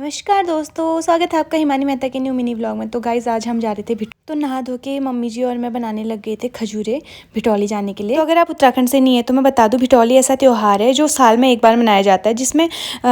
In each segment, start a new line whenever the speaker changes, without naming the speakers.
नमस्कार दोस्तों, स्वागत है आपका हिमानी मेहता के न्यू मिनी व्लॉग में। तो गाइज आज हम जा रहे थे तो नहा धो के मम्मी जी और मैं बनाने लग गए थे खजूरे भिटौली जाने के लिए। तो अगर आप उत्तराखंड से नहीं है तो मैं बता दूं, भिटौली ऐसा त्यौहार है जो साल में एक बार मनाया जाता है, जिसमें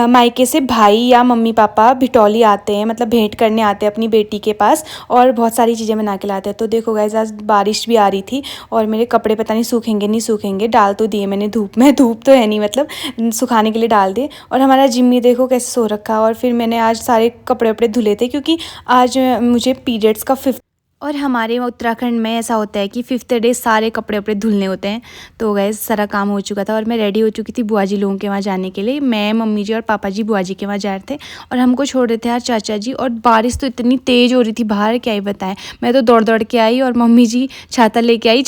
मायके से भाई या मम्मी पापा भिटौली आते हैं, मतलब भेंट करने आते हैं अपनी बेटी के पास और बहुत सारी चीज़ें बना के लाते हैं। तो देखो गाइज आज बारिश भी आ रही थी और मेरे कपड़े पता नहीं सूखेंगे नहीं सूखेंगे, डाल तो दिए मैंने धूप में, धूप तो है नहीं मतलब सुखाने के लिए डाल दिए। और हमारा जिम्मी देखो कैसे सो रखा। और फिर मैंने आज सारे कपड़े वपड़े धुले थे क्योंकि आज मुझे पीरियड्स का 5th, और हमारे उत्तराखंड में ऐसा होता है कि 5th डे सारे कपड़े वपड़े धुलने होते हैं। तो गैस सारा काम हो चुका था और मैं रेडी हो चुकी थी बुआ जी लोगों के वहाँ जाने के लिए। मैं, मम्मी जी और पापा जी बुआ जी के वहाँ जा रहे थे और हमको छोड़ रहे थे यार चाचा जी। और बारिश तो इतनी तेज़ हो रही थी बाहर, क्या ही बताएं। मैं तो दौड़ दौड़ के आई और मम्मी जी छाता लेके आई।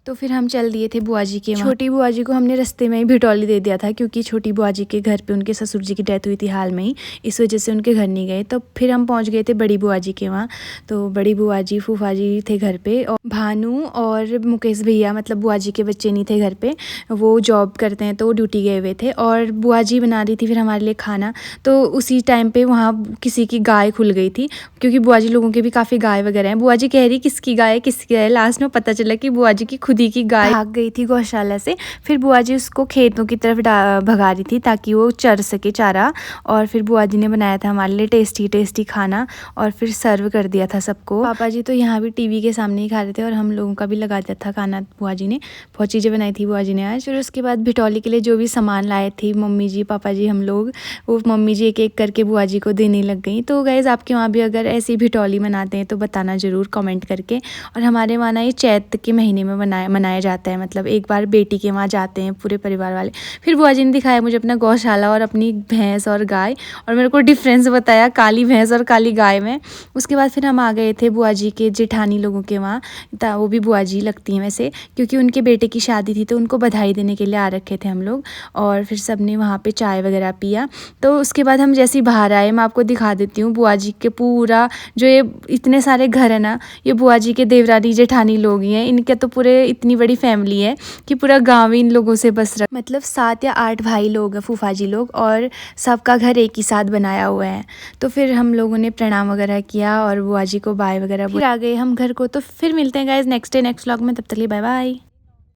तो फिर हम चल दिए थे बुआ जी के वहाँ। छोटी बुआ जी को हमने रास्ते में ही भिटौली दे दिया था क्योंकि छोटी बुआ जी के घर पे उनके ससुर जी की डेथ हुई थी हाल में ही, इस वजह से उनके घर नहीं गए। तो फिर हम पहुँच गए थे बड़ी बुआ जी के वहाँ। तो बड़ी बुआ जी फूफा जी थे घर पे और भानु और मुकेश भैया, मतलब बुआ जी के बच्चे नहीं थे घर पे, वो जॉब करते हैं तो वो ड्यूटी गए हुए थे। और बुआ जी बना रही थी फिर हमारे लिए खाना। तो उसी टाइम पर वहाँ किसी की गाय खुल गई थी क्योंकि बुआ जी लोगों के भी काफ़ी गाय वगैरह हैं। बुआ जी कह रही किसकी गाय है किसकी गाय है, लास्ट में पता चला कि बुआ जी की खुदी की गाय भाग गई थी गौशाला से। फिर बुआ जी उसको खेतों की तरफ भगा रही थी ताकि वो चर सके चारा। और फिर बुआ जी ने बनाया था हमारे लिए टेस्टी टेस्टी खाना और फिर सर्व कर दिया था सबको। पापा जी तो यहाँ भी टीवी के सामने ही खा रहे थे और हम लोगों का भी लगा दिया था खाना। बुआ जी ने बहुत चीज़ें बनाई थी बुआ जी ने आज। फिर उसके बाद भिटौली के लिए जो भी सामान लाए थे मम्मी जी पापा जी हम लोग, वो मम्मी जी एक एक करके बुआ जी को देने लग गई। तो गाइस आपके वहाँ भी अगर ऐसी भिटौली मनाते हैं तो बताना ज़रूर कमेंट करके। और हमारे वहाँ ना ये चैत्र के महीने में मनाया जाता है, मतलब एक बार बेटी के वहाँ जाते हैं पूरे परिवार वाले। फिर बुआ जी ने दिखाया मुझे अपना गौशाला और अपनी भैंस और गाय, और मेरे को डिफरेंस बताया काली भैंस और काली गाय में। उसके बाद फिर हम आ गए थे बुआ जी के जेठानी लोगों के वहाँ। वो भी बुआ जी लगती हैं वैसे, क्योंकि उनके बेटे की शादी थी तो उनको बधाई देने के लिए आ रखे थे हम लोग। और फिर सब ने वहाँ पर चाय वगैरह पिया। तो उसके बाद हम जैसे ही बाहर आए, मैं आपको दिखा देती हूँ बुआ जी के पूरा जो ये इतने सारे घर है ना, ये बुआ जी के देवरानी जेठानी लोग ही हैं। इनके तो पूरे इतनी बड़ी फैमिली है कि पूरा गाँव इन लोगों से बस रहा, मतलब 7 या 8 भाई लोग हैं फूफा जी लोग, और सबका घर एक ही साथ बनाया हुआ है। तो फिर हम लोगों ने प्रणाम वगैरह किया और बुआ जी को बाय वगैरह, फिर आ गए हम घर को। तो फिर मिलते हैं guys next day next vlog में, तब तक के लिए बाय बाय।